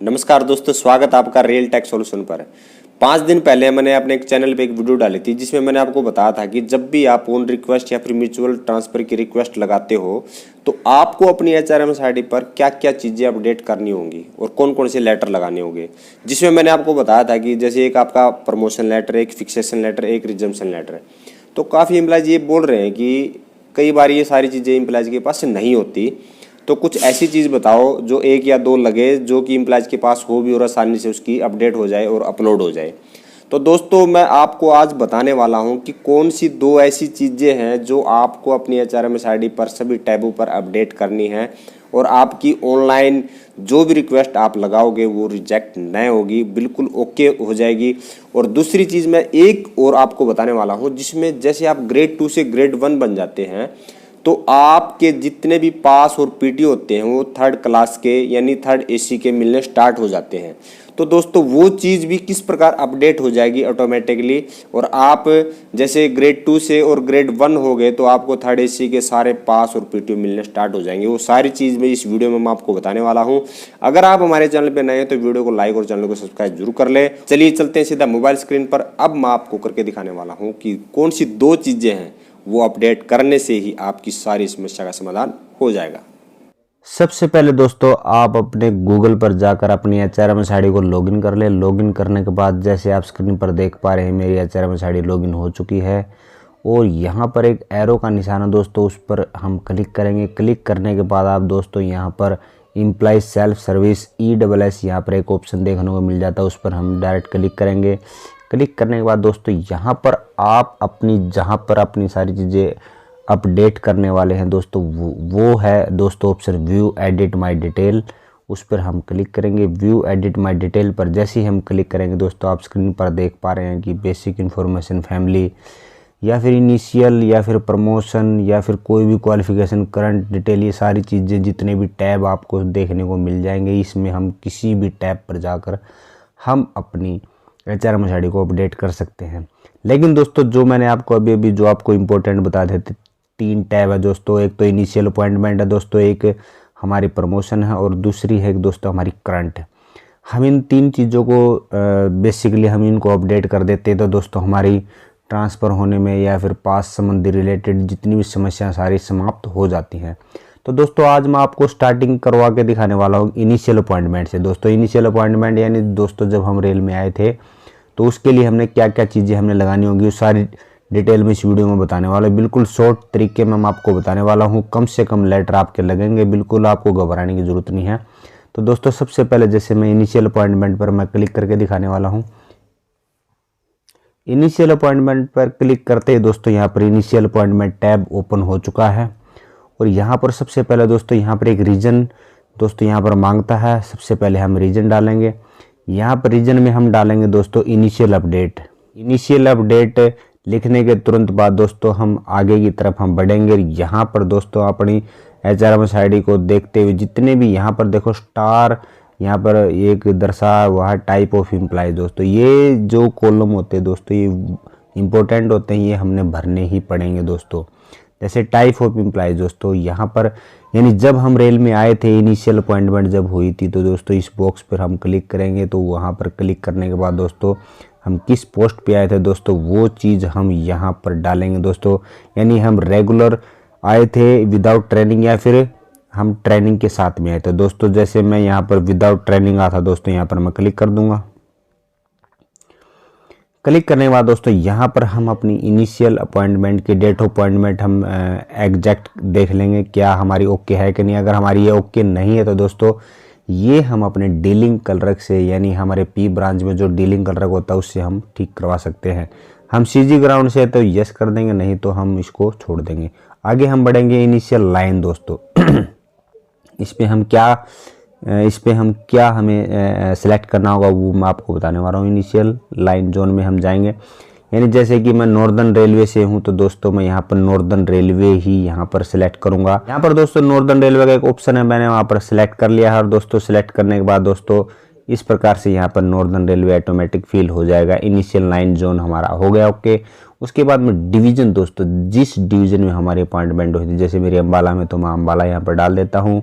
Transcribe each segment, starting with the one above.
नमस्कार दोस्तों, स्वागत आपका रियल टेक सॉल्यूशन पर। 5 दिन पहले मैंने अपने एक चैनल पे एक वीडियो डाली थी जिसमें मैंने आपको बताया था कि जब भी आप ऑन रिक्वेस्ट या फिर म्यूचुअल ट्रांसफ़र की रिक्वेस्ट लगाते हो तो आपको अपनी HRMS आईडी पर क्या क्या चीज़ें अपडेट करनी होंगी और कौन कौन से लेटर लगाने होंगे। जिसमें मैंने आपको बताया था कि जैसे एक आपका प्रमोशन लेटर, एक फिक्सेशन लेटर, एक रिजम्पशन लेटर है। तो काफ़ी एम्प्लॉयज़ ये बोल रहे हैं कि कई बार ये सारी चीज़ें एम्प्लॉयज़ के पास नहीं होती। तो कुछ ऐसी चीज़ बताओ जो 1 या 2 लगे जो कि एम्प्लॉयज़ के पास हो भी और आसानी से उसकी अपडेट हो जाए और अपलोड हो जाए। तो दोस्तों मैं आपको आज बताने वाला हूं कि कौन सी 2 ऐसी चीज़ें हैं जो आपको अपनी HRMS आईडी पर सभी टैबों पर अपडेट करनी है और आपकी ऑनलाइन जो भी रिक्वेस्ट आप लगाओगे वो रिजेक्ट नहीं होगी, बिल्कुल ओके हो जाएगी। और दूसरी चीज़ मैं एक और आपको बताने वाला हूँ जिसमें जैसे आप ग्रेड 2 से ग्रेड 1 बन जाते हैं तो आपके जितने भी पास और पीटी होते हैं वो 3rd क्लास के यानी 3rd AC के मिलने स्टार्ट हो जाते हैं। तो दोस्तों वो चीज़ भी किस प्रकार अपडेट हो जाएगी ऑटोमेटिकली, और आप जैसे ग्रेड 2 से और ग्रेड 1 हो गए तो आपको 3rd AC के सारे पास और पीटी मिलने स्टार्ट हो जाएंगे। वो सारी चीज़ मैं इस वीडियो में मैं आपको बताने वाला हूँ। अगर आप हमारे चैनल पर नए हैं तो वीडियो को लाइक और चैनल को सब्सक्राइब जरूर कर ले। चलिए चलते हैं सीधा मोबाइल स्क्रीन पर। अब मैं आपको करके दिखाने वाला हूँ कि कौन सी 2 चीज़ें हैं वो अपडेट करने से ही आपकी सारी समस्या का समाधान हो जाएगा। सबसे पहले दोस्तों आप अपने गूगल पर जाकर अपनी HRMS आईडी को लॉगिन कर ले। लॉगिन करने के बाद जैसे आप स्क्रीन पर देख पा रहे हैं मेरी HRMS आईडी लॉगिन हो चुकी है और यहाँ पर एक एरो का निशान है दोस्तों, उस पर हम क्लिक करेंगे। क्लिक करने के बाद आप दोस्तों यहाँ पर एम्प्लॉय सेल्फ सर्विस ESS यहाँ पर एक ऑप्शन देखने को मिल जाता है, उस पर हम डायरेक्ट क्लिक करेंगे। क्लिक करने के बाद दोस्तों यहाँ पर आप जहाँ पर अपनी सारी चीज़ें अपडेट करने वाले हैं दोस्तों वो है दोस्तों option view edit my detail, उस पर हम क्लिक करेंगे। व्यू एडिट माय डिटेल पर जैसे ही हम क्लिक करेंगे दोस्तों आप स्क्रीन पर देख पा रहे हैं कि बेसिक इन्फॉर्मेशन, फैमिली या फिर इनिशियल या फिर प्रमोशन या फिर कोई भी क्वालिफिकेशन, करंट डिटेल, ये सारी चीज़ें जितने भी टैब आपको देखने को मिल जाएंगे इसमें हम किसी भी टैब पर जाकर हम अपनी HRMS आईडी को अपडेट कर सकते हैं। लेकिन दोस्तों जो मैंने आपको अभी जो आपको इम्पोर्टेंट बता देते 3 टैब है दोस्तों, एक तो इनिशियल अपॉइंटमेंट है दोस्तों, एक हमारी प्रमोशन है और दूसरी है दोस्तों हमारी करंट है। हम इन 3 चीज़ों को बेसिकली हम इनको अपडेट कर देते हैं तो दोस्तों हमारी ट्रांसफ़र होने में या फिर पास संबंधी रिलेटेड जितनी भी समस्याएं सारी समाप्त हो जाती हैं। तो दोस्तों आज मैं आपको स्टार्टिंग करवा के दिखाने वाला हूँ इनिशियल अपॉइंटमेंट से। दोस्तों इनिशियल अपॉइंटमेंट यानी दोस्तों जब हम रेल में आए थे तो उसके लिए हमने क्या क्या चीज़ें हमने लगानी होंगी वो सारी डिटेल में इस वीडियो में बताने वाला हूँ। बिल्कुल शॉर्ट तरीके में मैं आपको बताने वाला हूँ, कम से कम लेटर आपके लगेंगे, बिल्कुल आपको घबराने की ज़रूरत नहीं है। तो दोस्तों सबसे पहले जैसे मैं इनिशियल अपॉइंटमेंट पर मैं क्लिक करके दिखाने वाला हूँ। इनिशियल अपॉइंटमेंट पर क्लिक करते ही दोस्तों यहाँ पर इनिशियल अपॉइंटमेंट टैब ओपन हो चुका है और यहाँ पर सबसे पहले दोस्तों यहाँ पर एक रीजन दोस्तों यहाँ पर मांगता है। सबसे पहले हम रीजन डालेंगे। यहाँ पर रीजन में हम डालेंगे दोस्तों इनिशियल अपडेट। इनिशियल अपडेट लिखने के तुरंत बाद दोस्तों हम आगे की तरफ हम बढ़ेंगे। यहाँ पर दोस्तों अपनी HRMS आईडी को देखते हुए जितने भी यहाँ पर देखो स्टार यहाँ पर एक दर्शाया हुआ है टाइप ऑफ एम्प्लॉय। दोस्तों ये जो कॉलम होते हैं दोस्तों ये इम्पोर्टेंट होते हैं, ये हमने भरने ही पड़ेंगे दोस्तों। जैसे टाइप ऑफ एम्प्लॉय दोस्तों यहाँ पर यानी जब हम रेल में आए थे इनिशियल अपॉइंटमेंट जब हुई थी तो दोस्तों इस बॉक्स पर हम क्लिक करेंगे। तो वहाँ पर क्लिक करने के बाद दोस्तों हम किस पोस्ट पे आए थे दोस्तों वो चीज़ हम यहाँ पर डालेंगे दोस्तों। यानी हम रेगुलर आए थे विदाउट ट्रेनिंग या फिर हम ट्रेनिंग के साथ में आए थे दोस्तों। जैसे मैं यहाँ पर विदाउट ट्रेनिंग आता दोस्तों यहाँ पर मैं क्लिक कर दूंगा। क्लिक करने के बाद दोस्तों यहाँ पर हम अपनी इनिशियल अपॉइंटमेंट की डेट ऑफ अपॉइंटमेंट हम एग्जैक्ट देख लेंगे क्या हमारी ओके है कि नहीं। अगर हमारी ये ओके नहीं है तो दोस्तों ये हम अपने डीलिंग क्लर्क से यानी हमारे P ब्रांच में जो डीलिंग क्लर्क होता है उससे हम ठीक करवा सकते हैं। हम CG ग्राउंड से तो यस कर देंगे, नहीं तो हम इसको छोड़ देंगे। आगे हम बढ़ेंगे इनिशियल लाइन दोस्तों। इस पे हम क्या हमें सेलेक्ट करना होगा वो मैं आपको बताने वाला हूँ। इनिशियल लाइन जोन में हम जाएंगे। यानी जैसे कि मैं नॉर्दर्न रेलवे से हूं तो दोस्तों मैं यहाँ पर नॉर्दर्न रेलवे ही यहाँ पर सिलेक्ट करूंगा। यहाँ पर दोस्तों नॉर्दर्न रेलवे का एक ऑप्शन है, मैंने वहाँ पर सिलेक्ट कर लिया है और दोस्तों सिलेक्ट करने के बाद दोस्तों इस प्रकार से यहाँ पर नॉर्दर्न रेलवे ऑटोमेटिक फिल हो जाएगा। इनिशियल लाइन जोन हमारा हो गया ओके। उसके बाद में डिवीज़न दोस्तों, जिस डिवीज़न में हमारी अपॉइंटमेंट हुई थी, जैसे मेरी अम्बाला में तो मैं अम्बाला यहाँ पर डाल देता हूँ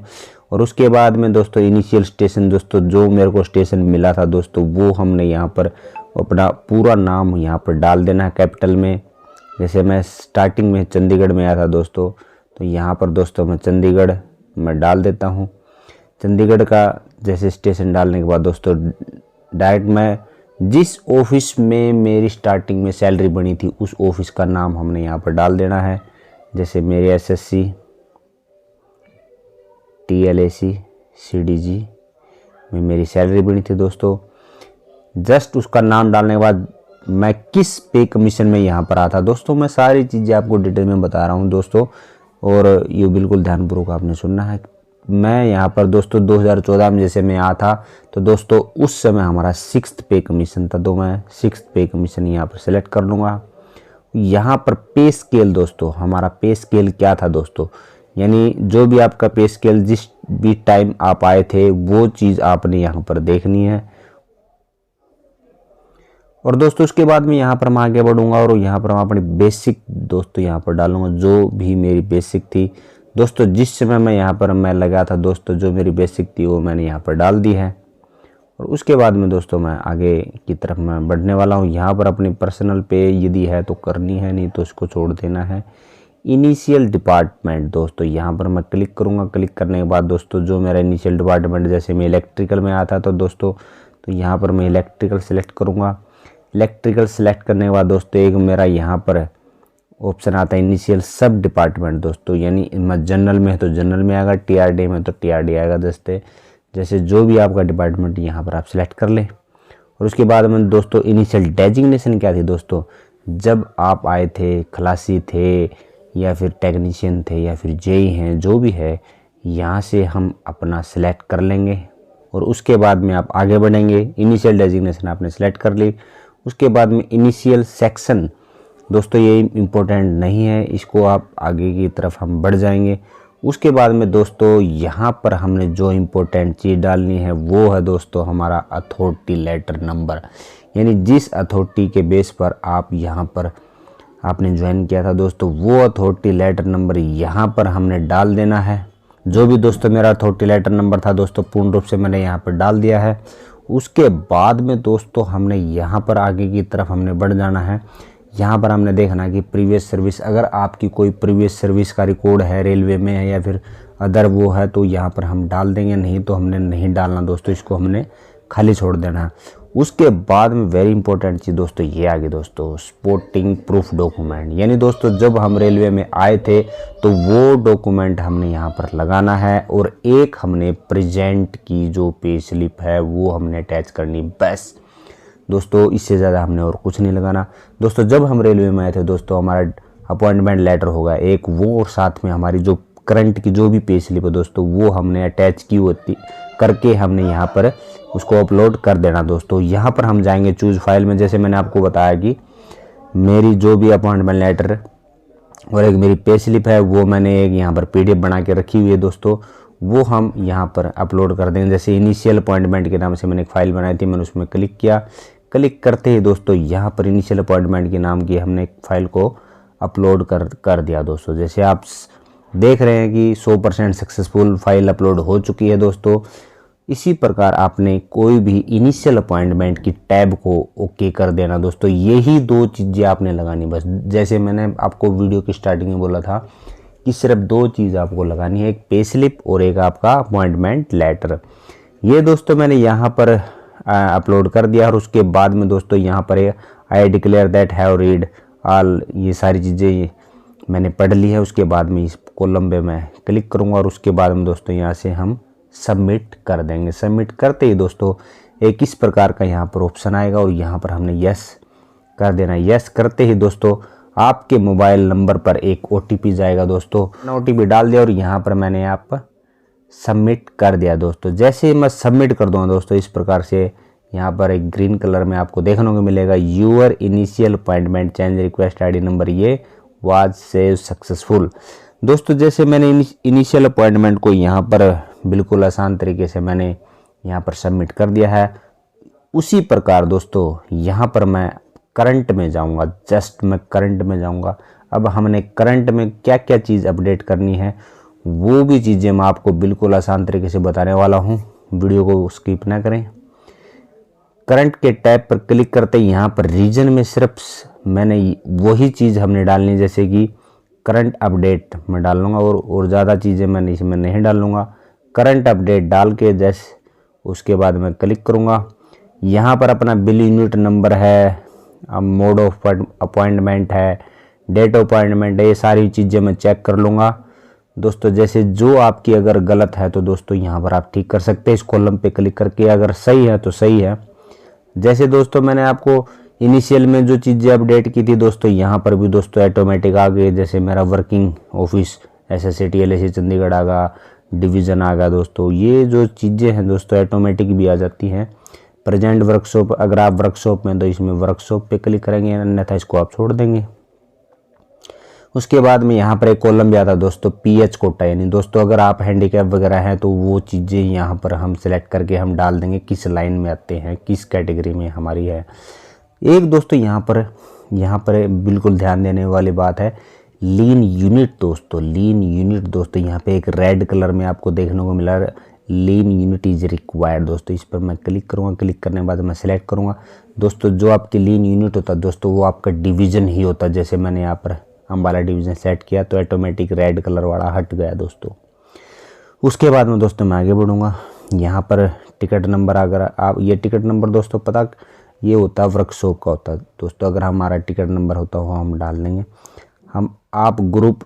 और उसके बाद में दोस्तों इनिशियल स्टेशन दोस्तों जो मेरे को स्टेशन मिला था दोस्तों वो हमने यहाँ पर अपना पूरा नाम यहाँ पर डाल देना है कैपिटल में। जैसे मैं स्टार्टिंग में चंडीगढ़ में आया था दोस्तों, तो यहाँ पर दोस्तों मैं चंडीगढ़ मैं डाल देता हूँ। चंडीगढ़ का जैसे स्टेशन डालने के बाद दोस्तों डायरेक्ट मैं जिस ऑफिस में मेरी स्टार्टिंग में सैलरी बनी थी उस ऑफिस का नाम हमने यहाँ पर डाल देना है। जैसे मेरे SSC TLAC CDG में मेरी सैलरी बनी थी दोस्तों। जस्ट उसका नाम डालने के बाद मैं किस पे कमीशन में यहाँ पर आता दोस्तों, मैं सारी चीज़ें आपको डिटेल में बता रहा हूँ दोस्तों, और ये बिल्कुल ध्यानपूर्वक आपने सुनना है। मैं यहाँ पर दोस्तों 2014 में जैसे मैं आया था तो दोस्तों उस समय हमारा 6th पे कमीशन था, तो मैं 6th पे कमीशन यहाँ पर सेलेक्ट कर लूँगा। यहाँ पर पे स्केल दोस्तों, हमारा पे स्केल क्या था दोस्तों, यानी जो भी आपका पे स्केल जिस भी टाइम आप आए थे वो चीज़ आपने यहाँ पर देखनी है। और दोस्तों उसके बाद में यहाँ पर मैं आगे बढ़ूँगा और यहाँ पर मैं अपनी बेसिक दोस्तों यहाँ पर डालूँगा जो भी मेरी बेसिक थी दोस्तों। जिस समय मैं यहाँ पर मैं लगा था दोस्तों जो मेरी बेसिक थी वो मैंने यहाँ पर डाल दी है। और उसके बाद में दोस्तों मैं आगे की तरफ मैं बढ़ने वाला हूँ। यहाँ पर अपनी पर्सनल पे यदि है तो करनी है, नहीं तो उसको छोड़ देना है। इनिशियल डिपार्टमेंट दोस्तों यहाँ पर मैं क्लिक करूँगा। क्लिक करने के बाद दोस्तों जो मेरा इनिशियल डिपार्टमेंट जैसे मैं इलेक्ट्रिकल में आता तो दोस्तों तो यहाँ पर मैं इलेक्ट्रिकल सेलेक्ट करूँगा। इलेक्ट्रिकल सेलेक्ट करने के बाद दोस्तों एक मेरा यहाँ पर ऑप्शन आता है इनिशियल सब डिपार्टमेंट दोस्तों, यानी मैं जनरल में है तो जनरल में आएगा, TRD में तो TRD आएगा दोस्तों। जैसे जो भी आपका डिपार्टमेंट यहाँ पर आप सिलेक्ट कर लें। और उसके बाद में दोस्तों इनिशियल डेजिग्नेशन क्या थी दोस्तों, जब आप आए थे खलासी थे या फिर टेक्नीशियन थे या फिर JE हैं जो भी है, यहाँ से हम अपना सिलेक्ट कर लेंगे। और उसके बाद में आप आगे बढ़ेंगे। इनिशियल डेजिग्नेशन आपने सेलेक्ट कर ली। उसके बाद में इनिशियल सेक्शन दोस्तों ये इम्पोर्टेंट नहीं है, इसको आप आगे की तरफ हम बढ़ जाएंगे। उसके बाद में दोस्तों यहाँ पर हमने जो इम्पोर्टेंट चीज़ डालनी है वो है दोस्तों हमारा अथॉरिटी लेटर नंबर, यानी जिस अथॉरिटी के बेस पर आप यहाँ पर आपने ज्वाइन किया था दोस्तों वो अथॉरिटी लेटर नंबर यहाँ पर हमने डाल देना है। जो भी दोस्तों मेरा अथॉरिटी लेटर नंबर था दोस्तों पूर्ण रूप से मैंने यहाँ पर डाल दिया है। उसके बाद में दोस्तों हमने यहाँ पर आगे की तरफ हमने बढ़ जाना है। यहाँ पर हमने देखना कि प्रीवियस सर्विस, अगर आपकी कोई प्रीवियस सर्विस का रिकॉर्ड है रेलवे में है या फिर अदर वो है तो यहाँ पर हम डाल देंगे, नहीं तो हमने नहीं डालना दोस्तों, इसको हमने खाली छोड़ देना है। उसके बाद में वेरी इंपॉर्टेंट चीज़ दोस्तों ये आ गई दोस्तों सपोर्टिंग प्रूफ डॉक्यूमेंट, यानी दोस्तों जब हम रेलवे में आए थे तो वो डॉक्यूमेंट हमने यहाँ पर लगाना है। और एक हमने प्रेजेंट की जो पे स्लिप है वो हमने अटैच करनी, बस दोस्तों इससे ज़्यादा हमने और कुछ नहीं लगाना। दोस्तों जब हम रेलवे में आए थे दोस्तों हमारा अपॉइंटमेंट लेटर होगा एक वो, और साथ में हमारी जो करंट की जो भी पे स्लिप है दोस्तों वो हमने अटैच की होती करके हमने यहाँ पर उसको अपलोड कर देना दोस्तों। यहाँ पर हम जाएंगे चूज़ फाइल में। जैसे मैंने आपको बताया कि मेरी जो भी अपॉइंटमेंट लेटर और एक मेरी पे स्लिप है वो मैंने एक यहाँ पर PDF बना के रखी हुई है दोस्तों, वो हम यहाँ पर अपलोड कर देंगे। जैसे इनिशियल अपॉइंटमेंट के नाम से मैंने एक फ़ाइल बनाई थी, मैंने उसमें क्लिक किया। क्लिक करते ही दोस्तों यहाँ पर इनिशियल अपॉइंटमेंट के नाम की हमने एक फ़ाइल को अपलोड कर दिया दोस्तों। जैसे आप देख रहे हैं कि 100% सक्सेसफुल फाइल अपलोड हो चुकी है दोस्तों। इसी प्रकार आपने कोई भी इनिशियल अपॉइंटमेंट की टैब को ओके कर देना दोस्तों। यही दो चीज़ें आपने लगानी बस। जैसे मैंने आपको वीडियो की स्टार्टिंग में बोला था कि सिर्फ दो चीज़ आपको लगानी है, एक पे स्लिप और एक आपका अपॉइंटमेंट लेटर। ये दोस्तों मैंने यहाँ पर अपलोड कर दिया। और उसके बाद में दोस्तों यहाँ पर I declare that have read all, ये सारी चीज़ें मैंने पढ़ ली है। उसके बाद में इस कॉलम पे मैं क्लिक करूँगा और उसके बाद में दोस्तों यहाँ से हम सबमिट कर देंगे। सबमिट करते ही दोस्तों एक इस प्रकार का यहाँ पर ऑप्शन आएगा और यहाँ पर हमने यस कर देना। यस करते ही दोस्तों आपके मोबाइल नंबर पर एक OTP जाएगा दोस्तों। OTP डाल दिया और यहाँ पर मैंने आप सबमिट कर दिया दोस्तों। जैसे मैं सबमिट कर दूँगा दोस्तों इस प्रकार से यहाँ पर एक ग्रीन कलर में आपको देखने को मिलेगा your initial appointment change request ID number ये वाज सेव सक्सेसफुल। दोस्तों जैसे मैंने इनिशियल अपॉइंटमेंट को यहाँ पर बिल्कुल आसान तरीके से मैंने यहाँ पर सबमिट कर दिया है, उसी प्रकार दोस्तों यहाँ पर मैं करंट में जाऊँगा। जस्ट मैं करंट में जाऊँगा। अब हमने करंट में क्या क्या चीज़ अपडेट करनी है वो भी चीज़ें मैं आपको बिल्कुल आसान तरीके से बताने वाला हूँ, वीडियो को स्किप ना करें। करंट के टैब पर क्लिक करते ही यहाँ पर रीजन में सिर्फ मैंने वही चीज़ हमने डालनी, जैसे कि करंट अपडेट मैं डाल लूँगा और ज़्यादा चीज़ें मैं इसमें नहीं डाल लूँगा। करंट अपडेट डाल के जैसे उसके बाद मैं क्लिक करूँगा। यहाँ पर अपना बिल यूनिट नंबर है, मोड ऑफ अपॉइंटमेंट है, डेट ऑफ अपॉइंटमेंट है, ये सारी चीज़ें मैं चेक कर लूँगा दोस्तों। जैसे जो आपकी अगर गलत है तो दोस्तों यहाँ पर आप ठीक कर सकते हैं इस कॉलम पे क्लिक करके, अगर सही है तो सही है। जैसे दोस्तों मैंने आपको इनिशियल में जो चीज़ें अपडेट की थी दोस्तों, यहाँ पर भी दोस्तों ऑटोमेटिक आ गए। जैसे मेरा working office SSC TLSC Chandigarh आ गया, डिवीज़न आ गया दोस्तों। ये जो चीज़ें हैं दोस्तों ऑटोमेटिक भी आ जाती हैं। प्रेजेंट वर्कशॉप, अगर आप वर्कशॉप में तो इसमें वर्कशॉप पे क्लिक करेंगे, अन्यथा इसको आप छोड़ देंगे। उसके बाद में यहाँ पर एक कॉलम भी आता है दोस्तों PH कोटा, यानी दोस्तों अगर आप हैंडीकैप वगैरह हैं तो वो चीज़ें यहाँ पर हम सिलेक्ट करके हम डाल देंगे किस लाइन में आते हैं, किस कैटेगरी में हमारी है। एक दोस्तों यहाँ पर बिल्कुल ध्यान देने वाली बात है, लीन यूनिट दोस्तों। लीन यूनिट दोस्तों यहाँ पे एक रेड कलर में आपको देखने को मिला, लीन यूनिट इज रिक्वायर्ड दोस्तों। इस पर मैं क्लिक करूँगा, क्लिक करने के बाद मैं सिलेक्ट करूँगा दोस्तों। जो आपकी लीन यूनिट होता है दोस्तों वो आपका डिवीज़न ही होता है। जैसे मैंने यहाँ पर अम्बाला डिवीज़न सेट किया तो ऑटोमेटिक रेड कलर वाला हट गया दोस्तों। उसके बाद में दोस्तों मैं आगे बढ़ूँगा। यहाँ पर टिकट नंबर, अगर आप ये टिकट नंबर दोस्तों पता ये होता है वर्कशॉप का होता है दोस्तों। अगर हमारा टिकट नंबर होता हो हम डाल देंगे। आप ग्रुप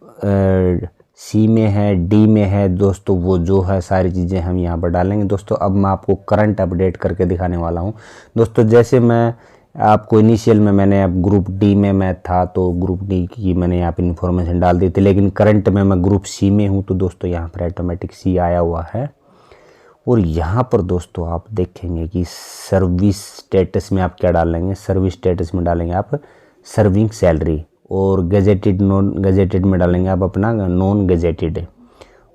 C में है, D में है दोस्तों, वो जो है सारी चीज़ें हम यहाँ पर डालेंगे दोस्तों। अब मैं आपको करंट अपडेट करके दिखाने वाला हूँ दोस्तों। जैसे मैं आपको इनिशियल में मैंने अब ग्रुप D में मैं था तो ग्रुप D की मैंने यहाँ पर इन्फॉर्मेशन डाल दी थी, लेकिन करंट में मैं ग्रुप C में हूँ तो दोस्तों यहाँ पर ऑटोमेटिक C आया हुआ है। और यहाँ पर दोस्तों आप देखेंगे कि सर्विस स्टेटस में आप क्या डालेंगे, सर्विस स्टेटस में डालेंगे आप सर्विंग सैलरी, और गजेटेड नॉन गजेटेड में डालेंगे आप अपना नॉन गजेटेड।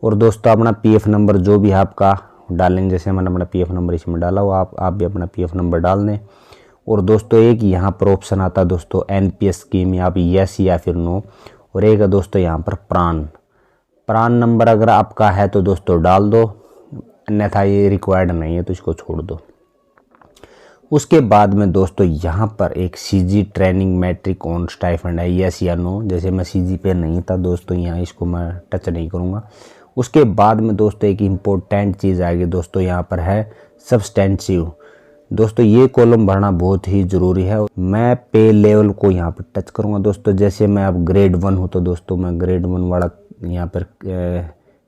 और दोस्तों अपना PF नंबर जो भी आपका डालेंगे, जैसे मैंने अपना PF नंबर इसमें डाला हो, आप भी अपना PF नंबर डाल दें। और दोस्तों एक यहाँ पर ऑप्शन आता है दोस्तों NPS स्कीम, आप यस या फिर नो। और एक है दोस्तों यहाँ पर प्रान नंबर अगर आपका है तो दोस्तों डाल दो, अन्यथा ये रिक्वायर्ड नहीं है तो इसको छोड़ दो। उसके बाद में दोस्तों यहाँ पर एक CG training matric on stipend है, यस या नो। जैसे मैं CG पे नहीं था दोस्तों, यहाँ इसको मैं टच नहीं करूँगा। उसके बाद में दोस्तों एक इम्पोर्टेंट चीज़ आएगी दोस्तों, यहाँ पर है सब्सटेंसिव दोस्तों। ये कॉलम भरना बहुत ही ज़रूरी है। मैं पे लेवल को यहाँ पर टच करूँगा दोस्तों। जैसे मैं अब ग्रेड 1 हूँ तो दोस्तों मैं ग्रेड 1 वाला यहाँ पर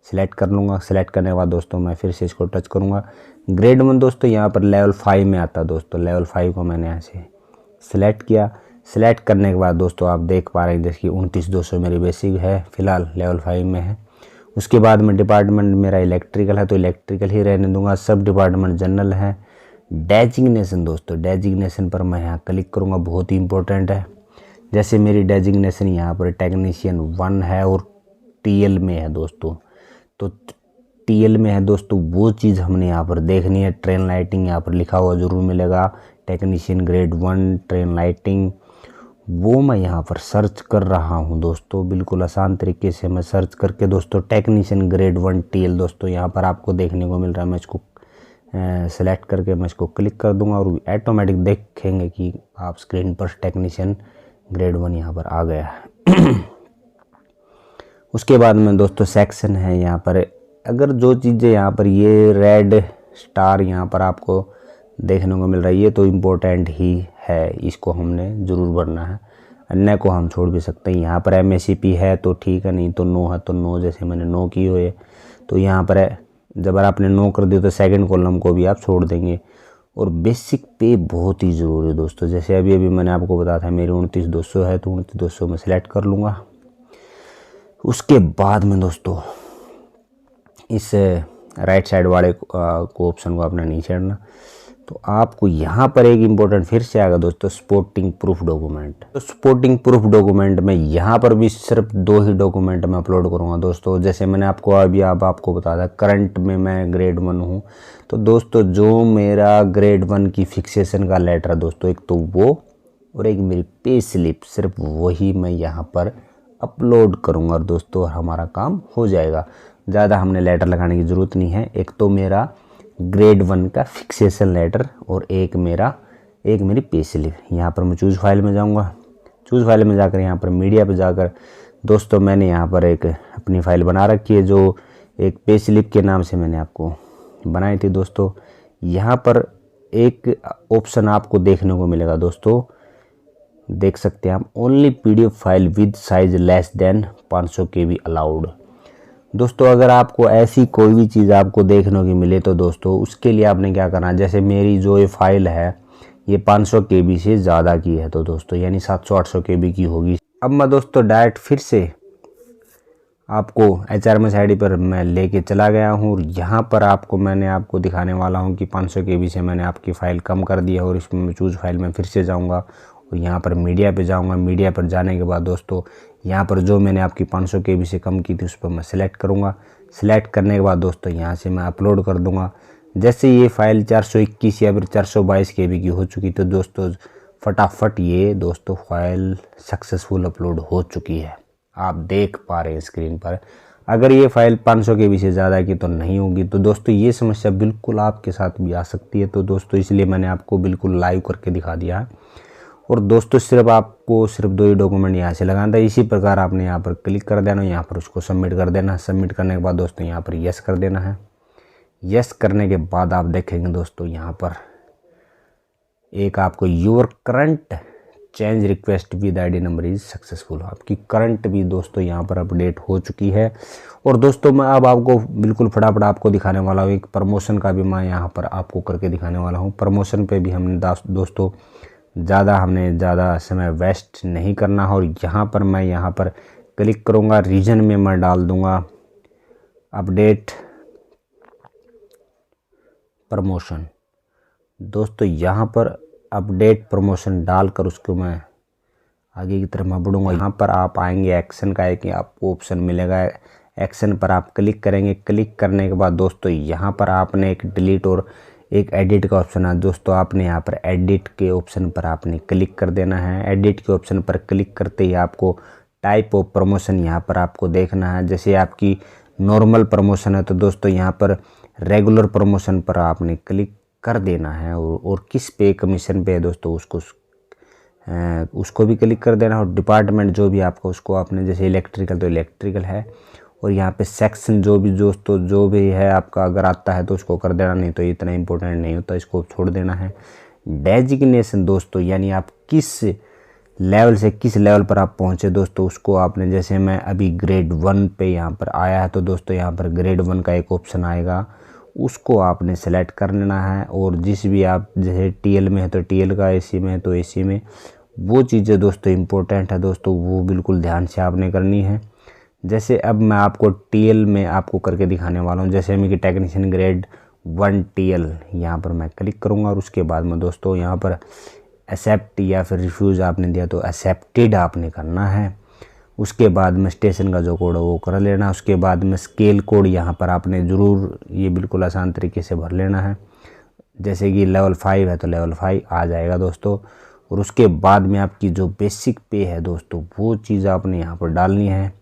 सिलेक्ट कर लूँगा। सिलेक्ट करने के बाद दोस्तों मैं फिर से इसको टच करूँगा। ग्रेड 1 दोस्तों यहाँ पर लेवल 5 में आता है दोस्तों। लेवल 5 को मैंने यहाँ से सिलेक्ट किया। सिलेक्ट करने के बाद दोस्तों आप देख पा रहे हैं जैसे कि 29,200 मेरी बेसिक है, फिलहाल लेवल 5 में है। उसके बाद में डिपार्टमेंट मेरा इलेक्ट्रिकल है तो इलेक्ट्रिकल ही रहने दूंगा। सब डिपार्टमेंट जनरल है। डेजिग्नेशन दोस्तों, डेजिग्नेशन पर मैं यहाँ क्लिक करूँगा, बहुत ही इंपॉर्टेंट है। जैसे मेरी डेजिग्नेशन यहाँ पर टेक्नीशियन 1 है और TL में है दोस्तों, तो TL में है दोस्तों वो चीज़ हमने यहाँ पर देखनी है। ट्रेन लाइटिंग यहाँ पर लिखा हुआ ज़रूर मिलेगा, टेक्नीशियन ग्रेड 1 ट्रेन लाइटिंग, वो मैं यहाँ पर सर्च कर रहा हूँ दोस्तों। बिल्कुल आसान तरीके से मैं सर्च करके दोस्तों टेक्नीशियन ग्रेड 1 TL दोस्तों यहाँ पर आपको देखने को मिल रहा है। मैं इसको सेलेक्ट करके मैं इसको क्लिक कर दूंगा और ऑटोमेटिक देखेंगे कि आप स्क्रीन पर टेक्नीशियन ग्रेड 1 यहाँ पर आ गया है। उसके बाद में दोस्तों सेक्शन है यहाँ पर। अगर जो चीज़ें यहाँ पर ये रेड स्टार यहाँ पर आपको देखने को मिल रहा है, ये तो इम्पोर्टेंट ही है, इसको हमने ज़रूर भरना है, अन्य को हम छोड़ भी सकते हैं। यहाँ पर MACP है तो ठीक है, नहीं तो नो है तो नो। जैसे मैंने नो की हुई है तो यहाँ पर है, जब आपने नो कर दिया तो सेकंड कॉलम को भी आप छोड़ देंगे। और बेसिक पे बहुत ही ज़रूरी है दोस्तों। जैसे अभी मैंने आपको बताया था मेरी 29,200 है तो 29,200 में सिलेक्ट कर लूँगा। उसके बाद में दोस्तों इस राइट साइड वाले को ऑप्शन को आपने नहीं छेड़ना, तो आपको यहाँ पर एक इम्पोर्टेंट फिर से आएगा दोस्तों सपोर्टिंग प्रूफ डॉक्यूमेंट। तो सपोर्टिंग प्रूफ डॉक्यूमेंट में यहाँ पर भी सिर्फ 2 ही डॉक्यूमेंट मैं अपलोड करूँगा दोस्तों। जैसे मैंने आपको अभी आपको बताया था करंट में मैं ग्रेड 1 हूँ, तो दोस्तों जो मेरा ग्रेड 1 की फिक्सेशन का लेटर है दोस्तों, एक तो वो और एक मेरी पे स्लिप, सिर्फ वही मैं यहाँ पर अपलोड करूँगा और दोस्तों हमारा काम हो जाएगा। ज़्यादा हमने लेटर लगाने की ज़रूरत नहीं है। एक तो मेरा ग्रेड 1 का फिक्सेशन लेटर और एक मेरी पे स्लिप। यहाँ पर मैं चूज़ फाइल में जाऊँगा। चूज़ फाइल में जाकर यहाँ पर मीडिया पर जाकर दोस्तों मैंने यहाँ पर एक अपनी फ़ाइल बना रखी है जो एक पे स्लिप के नाम से मैंने आपको बनाई थी दोस्तों। यहाँ पर एक ऑप्शन आपको देखने को मिलेगा दोस्तों, देख सकते हैं आप, only PDF file with size less than 500 KB allowed. दोस्तों अगर आपको ऐसी कोई भी चीज़ आपको देखने को मिले तो दोस्तों उसके लिए आपने क्या करना है, जैसे मेरी जो ये फाइल है ये 500 KB से ज़्यादा की है तो दोस्तों यानी 700-800 KB की होगी। अब मैं दोस्तों डायरेक्ट फिर से आपको HRMS ID पर मैं लेके चला गया हूँ और यहाँ पर मैंने आपको दिखाने वाला हूँ कि 500 KB से मैंने आपकी फ़ाइल कम कर दी है। और इसमें मैं चूज़ फाइल में फिर से जाऊँगा और यहाँ पर मीडिया पे जाऊँगा। मीडिया पर जाने के बाद दोस्तों यहाँ पर जो मैंने आपकी 500 KB से कम की थी उस पर मैं सिलेक्ट करूँगा। सिलेक्ट करने के बाद दोस्तों यहाँ से मैं अपलोड कर दूँगा। जैसे ये फ़ाइल 421 या फिर 422 KB की हो चुकी तो दोस्तों फटाफट ये दोस्तों फाइल सक्सेसफुल अपलोड हो चुकी है, आप देख पा रहे हैं स्क्रीन पर। अगर ये फ़ाइल 500 KB से ज़्यादा की तो नहीं होगी तो दोस्तों ये समस्या बिल्कुल आपके साथ भी आ सकती है। तो दोस्तों इसलिए मैंने आपको बिल्कुल लाइव करके दिखा दिया है। और दोस्तों आपको सिर्फ 2 ही डॉक्यूमेंट यहाँ से लगाना है। इसी प्रकार आपने यहाँ पर क्लिक कर देना, यहाँ पर उसको सबमिट कर देना है। सबमिट करने के बाद दोस्तों यहाँ पर यस कर देना है। यस करने के बाद आप देखेंगे दोस्तों यहाँ पर एक आपको your current change request with ID number is successful, आपकी करंट भी दोस्तों यहाँ पर अपडेट हो चुकी है। और दोस्तों मैं अब आपको बिल्कुल फटाफट आपको दिखाने वाला हूँ एक प्रमोशन का भी मैं यहाँ पर आपको करके दिखाने वाला हूँ। प्रमोशन पे भी हमने दोस्तों ज़्यादा समय वेस्ट नहीं करना है। और यहाँ पर क्लिक करूँगा, रीजन में मैं डाल दूँगा अपडेट प्रमोशन। दोस्तों यहाँ पर अपडेट प्रमोशन डालकर उसको मैं आगे की तरफ मैं बढ़ूँगा। यहाँ पर आप आएंगे, एक्शन का एक आपको ऑप्शन मिलेगा, एक्शन पर आप क्लिक करेंगे। क्लिक करने के बाद दोस्तों यहाँ पर आपने एक डिलीट और एक एडिट का ऑप्शन है दोस्तों, आपने यहाँ पर एडिट के ऑप्शन पर आपने क्लिक कर देना है। एडिट के ऑप्शन पर क्लिक करते ही आपको टाइप ऑफ प्रमोशन यहाँ पर आपको देखना है। जैसे आपकी नॉर्मल प्रमोशन है तो दोस्तों यहाँ पर रेगुलर प्रमोशन पर आपने क्लिक कर देना है। और किस पे कमीशन पे है दोस्तों उसको भी क्लिक कर देना। और डिपार्टमेंट जो भी आपका उसको आपने, जैसे इलेक्ट्रिकल तो इलेक्ट्रिकल है। और यहाँ पे सेक्शन जो भी दोस्तों जो भी है आपका अगर आता है तो उसको कर देना, नहीं तो इतना इम्पोर्टेंट नहीं होता, इसको छोड़ देना है। डेजिग्नेशन दोस्तों यानी आप किस लेवल से किस लेवल पर आप पहुँचे दोस्तों उसको आपने, जैसे मैं अभी ग्रेड 1 पे यहाँ पर आया है तो दोस्तों यहाँ पर ग्रेड 1 का एक ऑप्शन आएगा, उसको आपने सेलेक्ट कर लेना है। और जिस भी आप जैसे TL में है तो TL का, AC में है तो AC में, वो चीज़ें दोस्तों इम्पोर्टेंट है दोस्तों, वो बिल्कुल ध्यान से आपने करनी है। जैसे अब मैं आपको TL में आपको करके दिखाने वाला हूँ। जैसे मैं कि टेक्नीशियन ग्रेड 1 TL यहाँ पर मैं क्लिक करूँगा और उसके बाद में दोस्तों यहाँ पर एक्सेप्ट या फिर रिफ्यूज़ आपने दिया तो एक्सेप्टेड आपने करना है। उसके बाद में स्टेशन का जो कोड है वो कर लेना। उसके बाद में स्केल कोड यहाँ पर आपने ज़रूर ये बिल्कुल आसान तरीके से भर लेना है। जैसे कि लेवल 5 है तो लेवल 5 आ जाएगा दोस्तों। और उसके बाद में आपकी जो बेसिक पे है दोस्तों वो चीज़ आपने यहाँ पर डालनी है।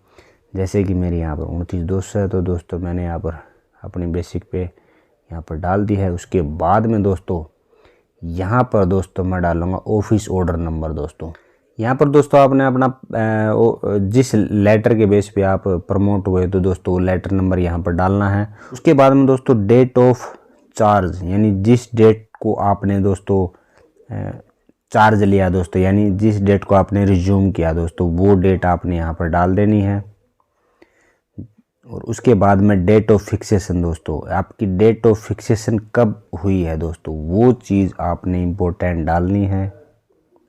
जैसे कि मेरे यहाँ पर 29,200 है तो दोस्तों मैंने यहाँ पर अपनी बेसिक पे यहाँ पर डाल दी है। उसके बाद में दोस्तों यहाँ पर दोस्तों मैं डालूँगा ऑफिस ऑर्डर नंबर। दोस्तों यहाँ पर दोस्तों आपने अपना जिस लेटर के बेस पे आप प्रमोट हुए तो दोस्तों लेटर नंबर यहाँ पर डालना है। उसके बाद में दोस्तों डेट ऑफ चार्ज यानी जिस डेट को आपने दोस्तों चार्ज लिया दोस्तों, यानी जिस डेट को आपने रिज्यूम किया दोस्तों वो डेट आपने यहाँ पर डाल देनी है। और उसके बाद में डेट ऑफ फिक्सेशन दोस्तों, आपकी डेट ऑफ फिक्सेशन कब हुई है दोस्तों वो चीज़ आपने इम्पोर्टेंट डालनी है।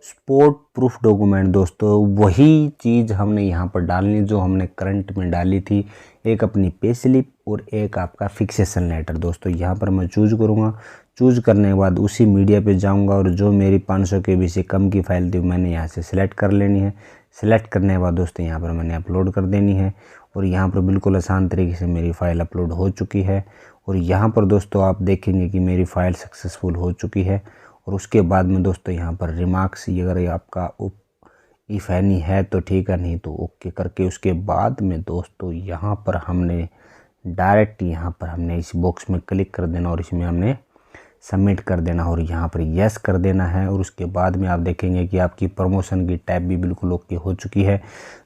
सपोर्ट प्रूफ डॉक्यूमेंट दोस्तों वही चीज़ हमने यहाँ पर डालनी जो हमने करंट में डाली थी, एक अपनी पे स्लिप और एक आपका फिक्सेशन लेटर। दोस्तों यहाँ पर मैं चूज़ करूँगा। चूज़ करने के बाद उसी मीडिया पे जाऊँगा और जो मेरी 500 KB से कम की फ़ाइल थी मैंने यहाँ से सिलेक्ट कर लेनी है। सिलेक्ट करने के बाद दोस्तों यहाँ पर मैंने अपलोड कर देनी है। और यहाँ पर बिल्कुल आसान तरीके से मेरी फ़ाइल अपलोड हो चुकी है। और यहाँ पर दोस्तों आप देखेंगे कि मेरी फ़ाइल सक्सेसफुल हो चुकी है। और उसके बाद में दोस्तों यहाँ पर रिमार्क्स अगर आपका इफ़ एनी है तो ठीक है, नहीं तो ओके करके उसके बाद में दोस्तों यहाँ पर हमने डायरेक्ट यहाँ पर हमने इस बॉक्स में क्लिक कर देना और इसमें हमने सबमिट कर देना और यहाँ पर यस कर देना है। और उसके बाद में आप देखेंगे कि आपकी प्रमोशन की टैब भी बिल्कुल ओके हो चुकी है।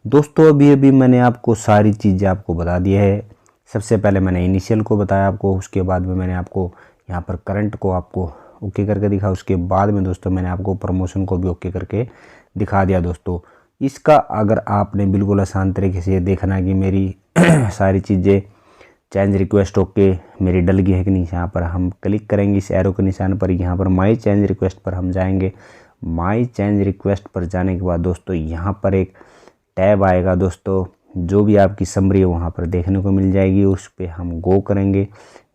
दोस्तों अभी मैंने आपको सारी चीज़ें आपको बता दी है। सबसे पहले मैंने इनिशियल को बताया आपको, उसके बाद में मैंने आपको यहाँ पर करंट को आपको ओके करके दिखा, उसके बाद में दोस्तों मैंने आपको प्रमोशन को भी ओके करके दिखा दिया। दोस्तों इसका अगर आपने बिल्कुल आसान तरीके से ये देखना है कि मेरी सारी चीज़ें चेंज रिक्वेस्ट ओके मेरी डल गई है कि नहीं, यहाँ पर हम क्लिक करेंगे इस एरो के निशान पर, यहाँ पर माई चेंज रिक्वेस्ट पर हम जाएंगे। माई चेंज रिक्वेस्ट पर जाने के बाद दोस्तों यहाँ पर एक टैब आएगा दोस्तों, जो भी आपकी समरी है वहाँ पर देखने को मिल जाएगी। उस पर हम गो करेंगे।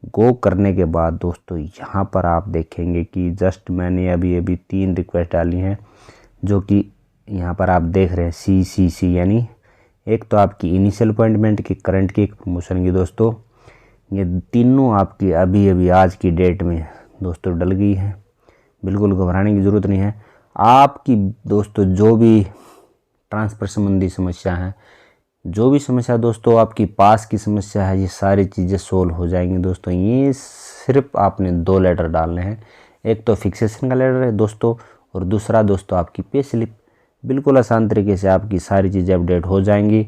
गो करने के बाद दोस्तों यहाँ पर आप देखेंगे कि जस्ट मैंने अभी 3 रिक्वेस्ट डाली हैं, जो कि यहाँ पर आप देख रहे हैं सी यानी एक तो आपकी इनिशियल अपॉइंटमेंट की, करंट की, प्रमोशन की। दोस्तों ये तीनों आपकी अभी आज की डेट में दोस्तों डल गई है। बिल्कुल घबराने की ज़रूरत नहीं है। आपकी दोस्तों जो भी ट्रांसफ़र संबंधी समस्या है, जो भी समस्या दोस्तों आपकी पास की समस्या है, ये सारी चीज़ें सोल्व हो जाएंगी। दोस्तों ये सिर्फ आपने 2 लेटर डालने हैं। एक तो फिक्सेशन का लेटर है दोस्तों, और दूसरा दोस्तों आपकी पे स्लिप। बिल्कुल आसान तरीके से आपकी सारी चीज़ें अपडेट हो जाएंगी,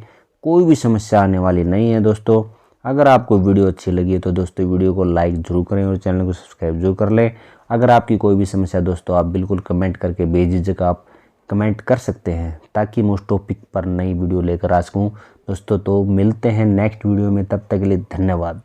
कोई भी समस्या आने वाली नहीं है। दोस्तों अगर आपको वीडियो अच्छी लगी तो दोस्तों वीडियो को लाइक जरूर करें और चैनल को सब्सक्राइब जरूर कर लें। अगर आपकी कोई भी समस्या दोस्तों आप बिल्कुल कमेंट करके बेझिझक आप कमेंट कर सकते हैं, ताकि मैं उस टॉपिक पर नई वीडियो लेकर आ सकूँ। दोस्तों तो मिलते हैं नेक्स्ट वीडियो में, तब तक के लिए धन्यवाद।